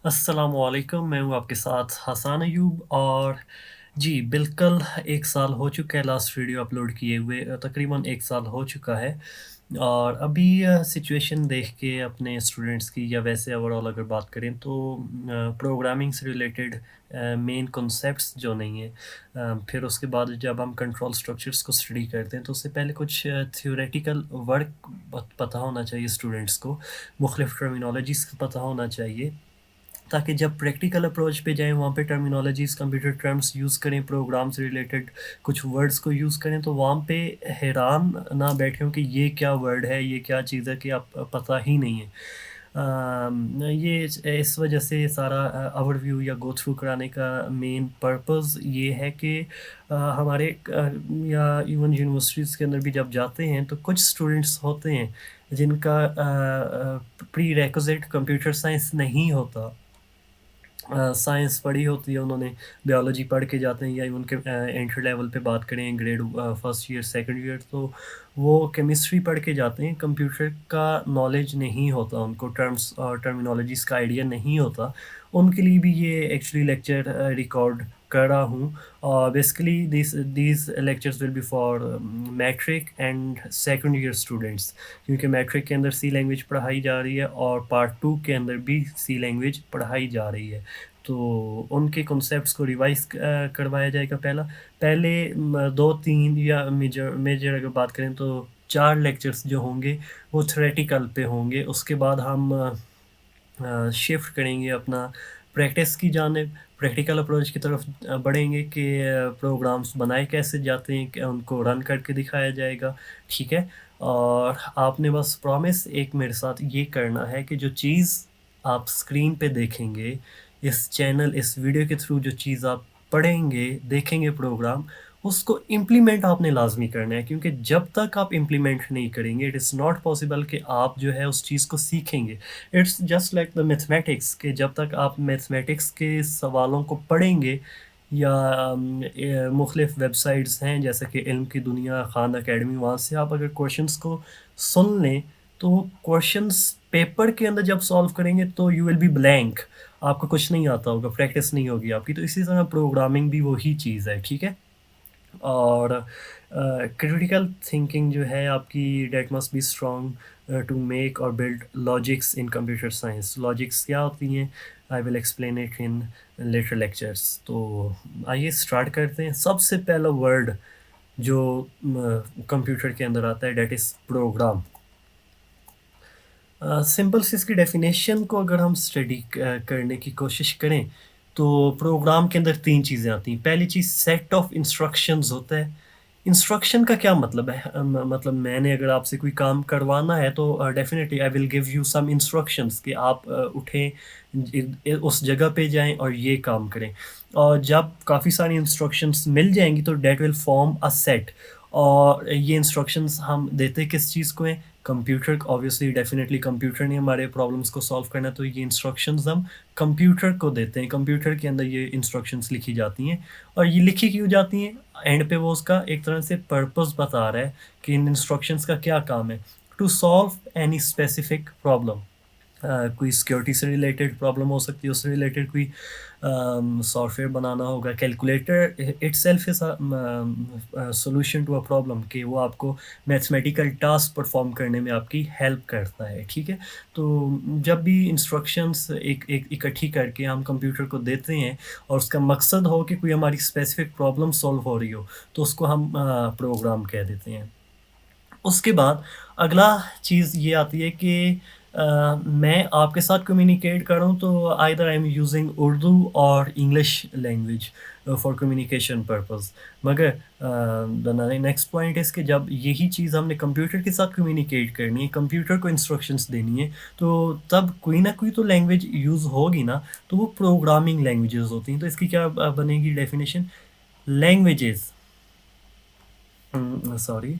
अस्सलामुअलैकुम, मैं हूँ आपके साथ हसन अयूब और जी, बिल्कुल 1 साल हो चुका है लास्ट वीडियो अपलोड किए हुए तकरीबन 1 साल हो चुका है और अभी सिचुएशन देख के अपने स्टूडेंट्स की या वैसे ओवरऑल अगर बात करें तो प्रोग्रामिंग से रिलेटेड मेन कॉन्सेप्ट्स जो नहीं है फिर उसके बाद जब हम कंट्रोल स्ट्रक्चर्स को स्टडी करते हैं तो उससे पहले कुछ थ्योरेटिकल वर्क पता होना चाहिए स्टूडेंट्स को, मुख्तलिफ टर्मिनोलॉजीज़ का पता होना चाहिए ताकि जब प्रैक्टिकल अप्रोच पे जाएँ वहाँ पे टर्मिनोलॉजीज़ कंप्यूटर टर्म्स यूज़ करें, प्रोग्राम से रिलेटेड कुछ वर्ड्स को यूज़ करें तो वहाँ पे हैरान ना बैठे हों कि ये क्या वर्ड है, ये क्या चीज़ है कि आप पता ही नहीं है। ये इस वजह से सारा ओवरव्यू या गो थ्रू कराने का मेन पर्पस ये है कि हमारे या इवन यूनिवर्सिटीज़ के अंदर भी जब जाते हैं तो कुछ स्टूडेंट्स होते हैं जिनका प्री रिक्विज़िट कंप्यूटर साइंस नहीं होता। साइंस पढ़ी होती है उन्होंने, बायोलॉजी पढ़ के जाते हैं या उनके एंट्री लेवल पे बात करें grade first year, second year तो वो केमिस्ट्री पढ़ के जाते हैं, कंप्यूटर का नॉलेज नहीं होता उनको, टर्म्स और टर्मिनोलॉजीज़ का आइडिया नहीं होता। उनके लिए भी ये एक्चुअली लेक्चर रिकॉर्ड कर रहा हूँ और basically these lectures will be for matric and second year students क्योंकि मैट्रिक के अंदर सी लैंग्वेज पढ़ाई जा रही है और पार्ट 2 के अंदर भी सी लैंग्वेज पढ़ाई जा रही है। तो उनके कॉन्सेप्ट्स को रिवाइज़ करवाया जाएगा पहले 2-3 या मेजर मेजर अगर बात करें तो 4 लेक्चर्स जो होंगे वो थ्योरेटिकल पे होंगे। उसके बाद हम शिफ्ट करेंगे अपना प्रैक्टिस की जानिब, प्रैक्टिकल अप्रोच की तरफ बढ़ेंगे कि प्रोग्राम्स बनाए कैसे जाते हैं, कि उनको रन करके दिखाया जाएगा, ठीक है? और आपने बस प्रॉमिस एक मेरे साथ ये करना है कि जो चीज़ आप स्क्रीन पे देखेंगे, इस चैनल, इस वीडियो के थ्रू जो चीज़ आप पढ़ेंगे, देखेंगे प्रोग्राम, उसको इम्प्लीमेंट आपने लाज़मी करना है क्योंकि जब तक आप इम्प्लीमेंट नहीं करेंगे, इट इज़ नॉट पॉसिबल कि आप जो है उस चीज़ को सीखेंगे। It's just like the mathematics कि जब तक आप मैथमेटिक्स के सवालों को पढ़ेंगे या मुख्तलिफ वेबसाइट्स हैं जैसे कि इल्म की दुनिया, खान अकेडमी, वहाँ से आप अगर क्वेश्चंस को सुन लें, तो वो क्वेश्चंस पेपर के अंदर जब सॉल्व करेंगे तो यू विल बी ब्लैंक, आपको कुछ नहीं आता होगा, प्रैक्टिस नहीं होगी आपकी। तो इसी तरह प्रोग्रामिंग भी वही चीज़ है, ठीक है? और क्रिटिकल थिंकिंग जो है आपकी that must be strong to make और build logics in computer science. Logics क्या होती हैं? I will explain it in later lectures. तो आइए स्टार्ट करते हैं। सबसे पहला वर्ड जो कंप्यूटर के अंदर आता है दैट इज़ प्रोग्राम। सिंपल सी इसकी डेफिनेशन को अगर हम स्टडी करने की कोशिश करें, तो प्रोग्राम के अंदर 3 चीज़ें आती हैं। पहली चीज़ सेट ऑफ इंस्ट्रक्शंस होता है। इंस्ट्रक्शन का क्या मतलब है? मतलब मैंने अगर आपसे कोई काम करवाना है तो definitely I will give you some instructions कि आप उठें, उस जगह पे जाएँ और ये काम करें। और जब काफ़ी सारी इंस्ट्रक्शंस मिल जाएँगी तो that will form a set और ये इंस्ट्रक्शंस हम देते किस चीज़ को हैं? कंप्यूटर को ऑब्वियसली डेफ़िनेटली कंप्यूटर ने हमारे प्रॉब्लम्स को सॉल्व करना है तो ये इंस्ट्रक्शंस हम कंप्यूटर को देते हैं। कंप्यूटर के अंदर ये इंस्ट्रक्शंस लिखी जाती हैं और ये लिखी क्यों जाती हैं? एंड पे वो उसका एक तरह से पर्पस बता रहा है कि इन इंस्ट्रक्शंस का क्या काम है? To solve any specific problem. कोई सिक्योरिटी से रिलेटेड प्रॉब्लम हो सकती है, उससे रिलेटेड कोई सॉफ्टवेयर बनाना होगा, calculator itself is solution to a problem कि वो आपको मैथमेटिकल टास्क परफॉर्म करने में आपकी हेल्प करता है, ठीक है? तो जब भी इंस्ट्रक्शंस एक एक इकट्ठी करके हम कंप्यूटर को देते हैं और उसका मकसद हो कि कोई हमारी स्पेसिफिक प्रॉब्लम सॉल्व हो रही हो, तो उसको हम प्रोग्राम कह देते हैं। उसके बाद अगला चीज़ ये आती है कि मैं आपके साथ कम्युनिकेट कर रहा हूँ तो either I am using Urdu और English language for communication purpose. मगर द नेक्स्ट पॉइंट इज़ कि जब यही चीज़ हमने कंप्यूटर के साथ कम्युनिकेट करनी है, कंप्यूटर को इंस्ट्रक्शंस देनी है, तो तब कोई ना कोई तो लैंग्वेज यूज़ होगी ना, तो वो प्रोग्रामिंग लैंग्वेजेज़ होती हैं। तो इसकी क्या बनेगी डेफिनिशन? लैंग्वेजेज़ सॉरी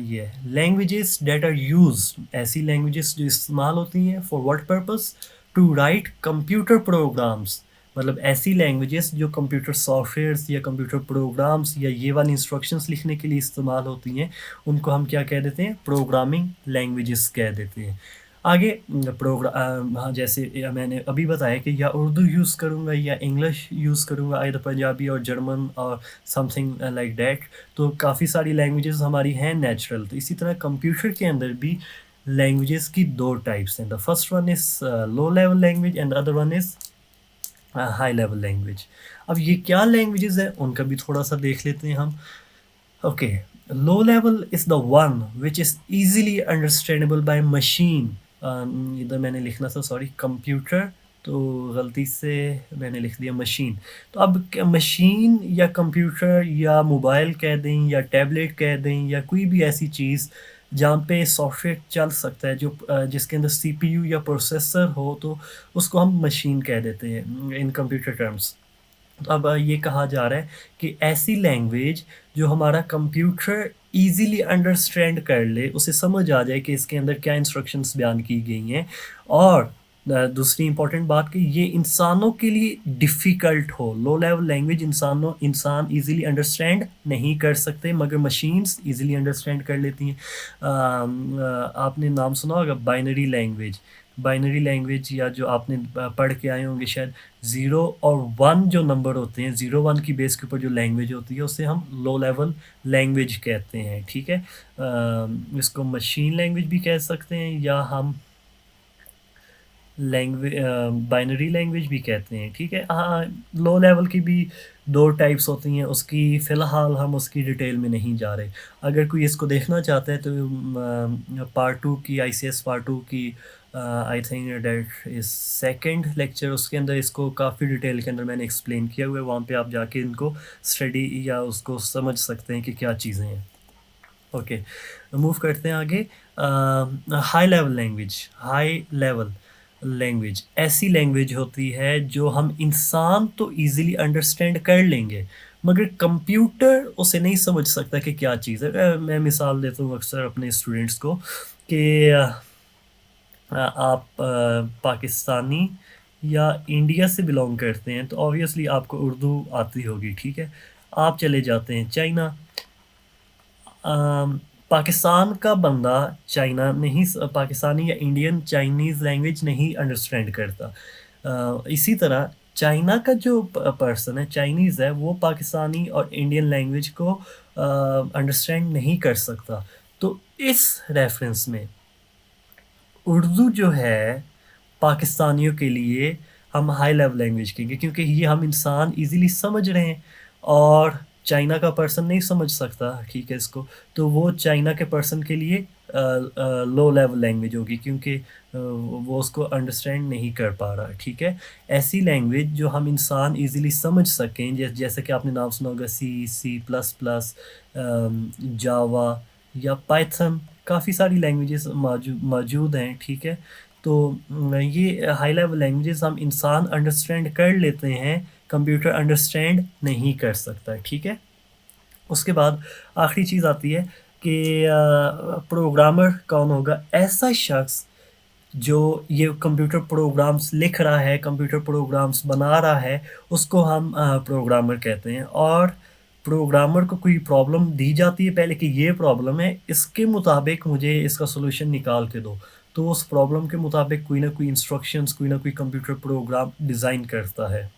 ये लैंग्वेजेस दैट आर यूज्ड, ऐसी लैंग्वेजेस जो इस्तेमाल होती हैं for what purpose? To write computer programs. मतलब ऐसी लैंग्वेजेस जो कंप्यूटर सॉफ्टवेयर्स या कंप्यूटर प्रोग्राम्स या ये वाली इंस्ट्रक्शंस लिखने के लिए इस्तेमाल होती हैं, उनको हम क्या कह देते हैं? प्रोग्रामिंग लैंग्वेजेस कह देते हैं। आगे हाँ, जैसे मैंने अभी बताया कि या उर्दू यूज़ करूँगा या इंग्लिश यूज़ करूँगा, आइदर पंजाबी और जर्मन और समथिंग लाइक दैट। तो काफ़ी सारी लैंग्वेजेज़ हमारी हैं नेचुरल। तो इसी तरह कंप्यूटर के अंदर भी लैंग्वेजेज़ की 2 टाइप्स हैं। The first one is low level language and the other one is high level language. अब ये क्या लैंग्वेजेज़ हैं, उनका भी थोड़ा-सा देख लेते हैं हम। Okay, low level is the one which is easily understandable by machine. इधर मैंने लिखना था, सॉरी, कंप्यूटर, तो गलती से मैंने लिख दिया मशीन। तो अब क्या मशीन या कंप्यूटर या मोबाइल कह दें या टैबलेट कह दें या कोई भी ऐसी चीज़ जहाँ पे सॉफ्टवेयर चल सकता है, जो जिसके अंदर सीपीयू या प्रोसेसर हो, तो उसको हम मशीन कह देते हैं इन कंप्यूटर टर्म्स। अब ये कहा जा रहा है कि ऐसी लैंग्वेज जो हमारा कंप्यूटर ईज़िली अंडरस्टैंड कर ले, उसे समझ आ जाए कि इसके अंदर क्या इंस्ट्रक्शंस बयान की गई हैं, और दूसरी इम्पोर्टेंट बात कि ये इंसानों के लिए डिफ़िकल्ट हो। लो लेवल लैंग्वेज इंसान ईज़िली अंडरस्टैंड नहीं कर सकते, मगर मशीन्स ईज़िली अंडरस्टैंड कर लेती हैं। आपने नाम सुना होगा बाइनरी लैंग्वेज। बाइनरी लैंग्वेज, या जो आपने पढ़ के आए होंगे शायद, 0 और 1 जो नंबर होते हैं, 0-1 की बेस के ऊपर जो लैंग्वेज होती है, उसे हम लो लेवल लैंग्वेज कहते हैं, ठीक है? इसको मशीन लैंग्वेज भी कह सकते हैं, या हम बाइनरी लैंग्वेज भी कहते हैं, ठीक है? हाँ, लो लेवल की भी 2 टाइप्स होती हैं, उसकी फ़िलहाल हम उसकी डिटेल में नहीं जा रहे। अगर कोई इसको देखना चाहता है तो पार्ट 2 की, आईसीएस पार्ट 2 की, I think that is second lecture, उसके अंदर इसको काफ़ी डिटेल के अंदर मैंने एक्सप्लेन किया हुआ है, वहाँ पे आप जाके इनको स्टडी या उसको समझ सकते हैं कि क्या चीज़ें हैं। ओके, मूव करते हैं आगे। हाई लेवल लैंग्वेज ऐसी लैंग्वेज होती है जो हम इंसान तो ईज़िली अंडरस्टैंड कर लेंगे, मगर कंप्यूटर उसे नहीं समझ सकता कि क्या चीज़ है। मैं मिसाल देता हूँ अक्सर अपने स्टूडेंट्स को कि आप पाकिस्तानी या इंडिया से बिलॉन्ग करते हैं, तो ऑब्वियसली आपको उर्दू आती होगी, ठीक है? आप चले जाते हैं चाइना, अम, पाकिस्तान का बंदा चाइना नहीं स पाकिस्तानी या इंडियन चाइनीज़ लैंग्वेज नहीं अंडरस्टैंड करता। इसी तरह चाइना का जो पर्सन है, चाइनीज़ है, वो पाकिस्तानी और इंडियन लैंग्वेज को अंडरस्टैंड नहीं कर सकता। तो इस रेफ़रेंस में उर्दू जो है, पाकिस्तानियों के लिए हम हाई लेवल लैंग्वेज कहेंगे, क्योंकि ये हम इंसान ईज़िली समझ रहे हैं, और चाइना का पर्सन नहीं समझ सकता, ठीक है, इसको। तो वो चाइना के पर्सन के लिए लो लेवल लैंग्वेज होगी, क्योंकि वो उसको अंडरस्टैंड नहीं कर पा रहा, ठीक है। ऐसी लैंग्वेज जो हम इंसान ईज़िली समझ सकें, जैसे कि आपने नाम सुना होगा सी, सी प्लस प्लस, जावा या पाइथन, काफ़ी सारी लैंग्वेजेस मौजूद हैं, ठीक है। तो ये हाई लेवल लैंग्वेजेस हम इंसान अंडरस्टैंड कर लेते हैं, कंप्यूटर अंडरस्टैंड नहीं कर सकता, ठीक है। उसके बाद आखिरी चीज़ आती है कि प्रोग्रामर कौन होगा? ऐसा शख्स जो ये कंप्यूटर प्रोग्राम्स लिख रहा है, कंप्यूटर प्रोग्राम्स बना रहा है, उसको हम प्रोग्रामर कहते हैं। और प्रोग्रामर को कोई प्रॉब्लम दी जाती है पहले कि ये प्रॉब्लम है, इसके मुताबिक मुझे इसका सॉल्यूशन निकाल के दो। तो उस प्रॉब्लम के मुताबिक कोई ना कोई इंस्ट्रक्शंस, कोई ना कोई कंप्यूटर प्रोग्राम डिज़ाइन करता है।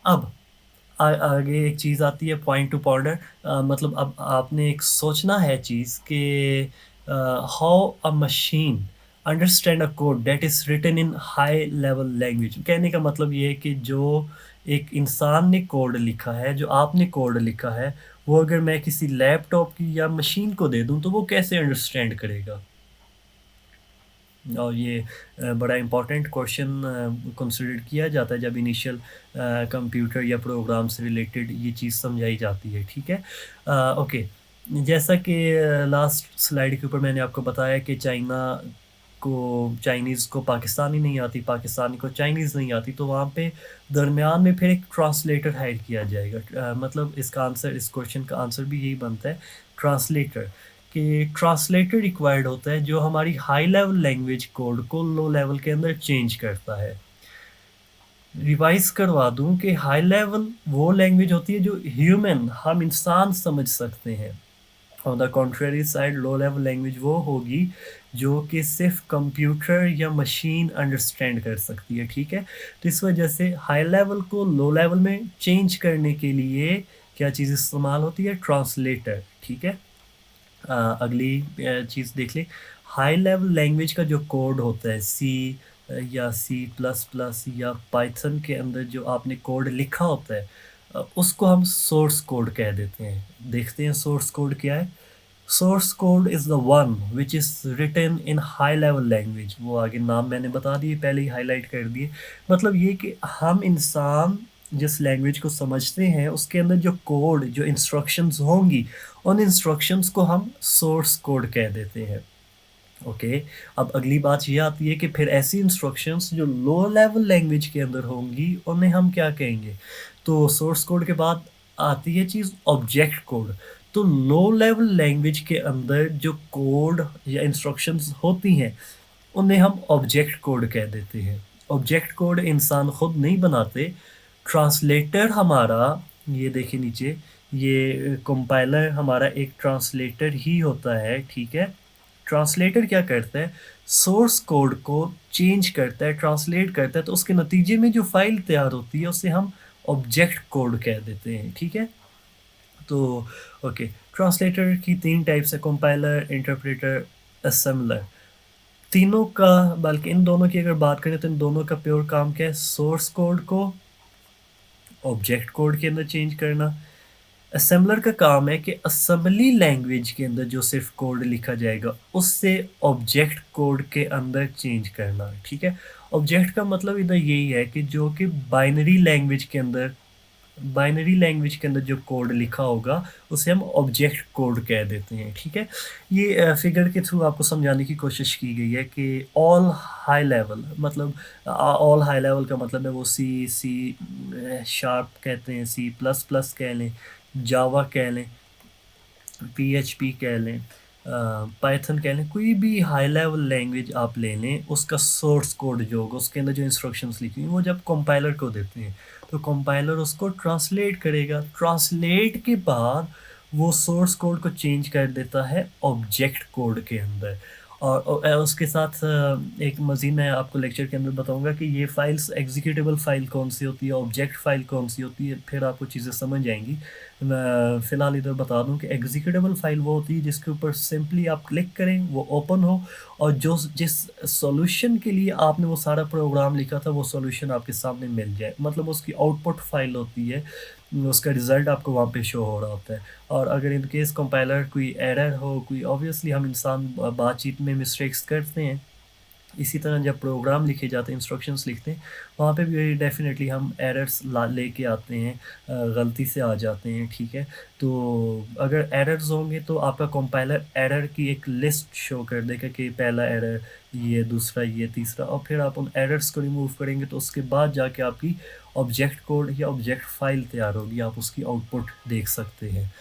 अब आगे एक चीज़ आती है पॉइंट टू पॉइंटर, मतलब अब आपने एक सोचना है चीज़ कि how a machine understand a code that is written in high level language. कहने का मतलब ये है कि जो एक इंसान ने कोड लिखा है, जो आपने कोड लिखा है, वो अगर मैं किसी लैपटॉप की या मशीन को दे दूँ, तो वो कैसे अंडरस्टैंड करेगा? और ये बड़ा इम्पोर्टेंट क्वेश्चन कंसिडर किया जाता है जब इनिशियल कंप्यूटर या प्रोग्राम से रिलेटेड ये चीज़ समझाई जाती है, ठीक है। ओके, जैसा कि लास्ट स्लाइड के ऊपर मैंने आपको बताया कि चाइनीज़ को पाकिस्तानी नहीं आती, पाकिस्तानी को चाइनीज़ नहीं आती, तो वहाँ पे दरमियान में फिर एक ट्रांसलेटर हायर किया जाएगा। मतलब इसका आंसर, इस क्वेश्चन का आंसर भी यही बनता है, ट्रांसलेटर। कि ट्रांसलेटर रिक्वायर्ड होता है जो हमारी हाई लेवल लैंग्वेज कोड को लो लेवल के अंदर चेंज करता है। रिवाइज़ करवा दूँ कि हाई लेवल वो लैंग्वेज होती है जो ह्यूमन, हम इंसान समझ सकते हैं। On the contrary side low level language वो होगी जो कि सिर्फ कंप्यूटर या मशीन अंडरस्टैंड कर सकती है, ठीक है? तो इस वजह से हाई लेवल को लो लेवल में चेंज करने के लिए क्या चीज़ इस्तेमाल होती है? ट्रांसलेटर, ठीक है? अगली चीज़ देख लें, हाई लेवल लैंग्वेज का जो कोड होता है सी या सी प्लस प्लस या पाइथन के अंदर जो आपने कोड लिखा होता है उसको हम सोर्स कोड कह देते हैं। देखते हैं सोर्स कोड क्या है? Source code is the one which is written in high level language. वो आगे नाम मैंने बता दिए, पहले ही हाइलाइट कर दिए। मतलब ये कि हम इंसान जिस लैंग्वेज को समझते हैं उसके अंदर जो कोड, जो इंस्ट्रक्शंस होंगी, उन इंस्ट्रक्शंस को हम सोर्स कोड कह देते हैं। ओके, अब अगली बात ये आती है कि फिर ऐसी इंस्ट्रक्शंस जो लो लेवल लैंग्वेज के अंदर होंगी, उन्हें हम क्या कहेंगे? तो सोर्स कोड के बाद आती है चीज़ ऑब्जेक्ट कोड। तो लो लेवल लैंग्वेज के अंदर जो कोड या इंस्ट्रक्शंस होती हैं, उन्हें हम ऑब्जेक्ट कोड कह देते हैं। ऑब्जेक्ट कोड इंसान खुद नहीं बनाते, ट्रांसलेटर हमारा, ये देखिए नीचे, ये कंपाइलर हमारा एक ट्रांसलेटर ही होता है, ठीक है? ट्रांसलेटर क्या करता है? सोर्स कोड को चेंज करता है, ट्रांसलेट करता है, तो उसके नतीजे में जो फ़ाइल तैयार होती है, उसे हम ऑब्जेक्ट कोड कह देते हैं, ठीक है? तो ओके, ट्रांसलेटर की 3 टाइप्स है, कंपाइलर, इंटरप्रेटर, असेंबलर। तीनों का, बल्कि इन दोनों की अगर बात करें तो इन दोनों का प्योर काम क्या है? सोर्स कोड को ऑब्जेक्ट कोड के अंदर चेंज करना। असेंबलर का काम है कि असेंबली लैंग्वेज के अंदर जो सिर्फ कोड लिखा जाएगा उससे ऑब्जेक्ट कोड के अंदर चेंज करना, ठीक है? ऑब्जेक्ट का मतलब इधर यही है कि जो कि बाइनरी लैंग्वेज के अंदर जो कोड लिखा होगा उसे हम ऑब्जेक्ट कोड कह देते हैं, ठीक है? ये फिगर के थ्रू आपको समझाने की कोशिश की गई है कि ऑल हाई लेवल मतलब ऑल हाई लेवल का मतलब है वो सी सी शार्प कहते हैं, सी प्लस प्लस कह लें, जावा कह लें, पीएचपी कह लें, पाइथन कह लें, कोई भी हाई लेवल लैंग्वेज आप ले लें, उसका सोर्स कोड जो होगा, उसके अंदर जो इंस्ट्रक्शंस लिखी हुई हैं, वो जब कंपाइलर को देते हैं, तो कंपाइलर उसको ट्रांसलेट करेगा। ट्रांसलेट के बाद वो सोर्स कोड को चेंज कर देता है ऑब्जेक्ट कोड के अंदर। और उसके साथ एक मज़ीद मैं आपको लेक्चर के अंदर बताऊँगा कि ये फ़ाइल्स एग्ज़ीक्यूटेबल फ़ाइल कौन-सी होती है, ऑब्जेक्ट फ़ाइल कौन-सी होती है, फिर आपको चीज़ें समझ आएँगी। मैं फ़िलहाल इधर बता दूँ कि एग्ज़ीक्यूटेबल फ़ाइल वो होती है जिसके ऊपर सिंपली आप क्लिक करें, वो ओपन हो और जो जिस सॉल्यूशन के लिए आपने वो सारा प्रोग्राम लिखा था, वो सॉल्यूशन आपके सामने मिल जाए। मतलब उसकी आउटपुट फ़ाइल होती है, उसका रिज़ल्ट आपको वहाँ पे शो हो रहा होता है। और अगर इन केस कंपाइलर कोई एरर हो, कोई ऑब्वियसली हम इंसान बातचीत में मिस्टेक्स करते हैं। इसी तरह जब प्रोग्राम लिखे जाते हैं, इंस्ट्रक्शंस लिखते हैं, वहाँ पे भी डेफ़िनेटली हम एरर्स ला लेके आते हैं, गलती से आ जाते हैं, ठीक है? तो अगर एरर्स होंगे तो आपका कंपाइलर एरर की एक लिस्ट शो कर देगा कि पहला एरर ये, दूसरा ये, तीसरा, और फिर आप उन एरर्स को रिमूव करेंगे तो उसके बाद जाके आपकी ऑब्जेक्ट कोड या ऑब्जेक्ट फ़ाइल तैयार होगी, आप उसकी आउटपुट देख सकते हैं।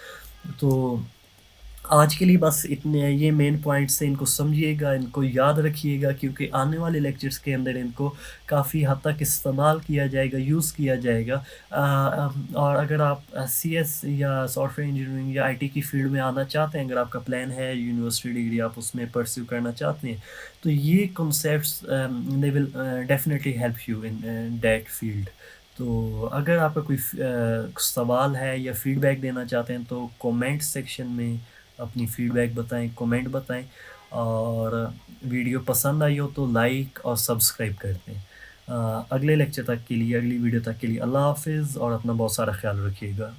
तो आज के लिए बस इतने, ये मेन पॉइंट्स हैं, इनको समझिएगा, इनको याद रखिएगा क्योंकि आने वाले लेक्चर्स के अंदर इनको काफ़ी हद तक इस्तेमाल किया जाएगा, यूज़ किया जाएगा। और अगर आप सीएस या सॉफ्टवेयर इंजीनियरिंग या आईटी की फ़ील्ड में आना चाहते हैं, अगर आपका प्लान है यूनिवर्सिटी डिग्री आप उसमें परस्यू करना चाहते हैं, तो ये concepts they will definitely help you in that field. तो अगर आपका कोई सवाल है या फ़ीडबैक देना चाहते हैं तो कमेंट सेक्शन में अपनी फ़ीडबैक बताएँ, कमेंट बताएँ, और वीडियो पसंद आई हो तो लाइक और सब्सक्राइब कर दें। अगले लेक्चर तक के लिए, अगली वीडियो तक के लिए अल्लाह हाफ़िज़ और अपना बहुत सारा ख़्याल रखिएगा।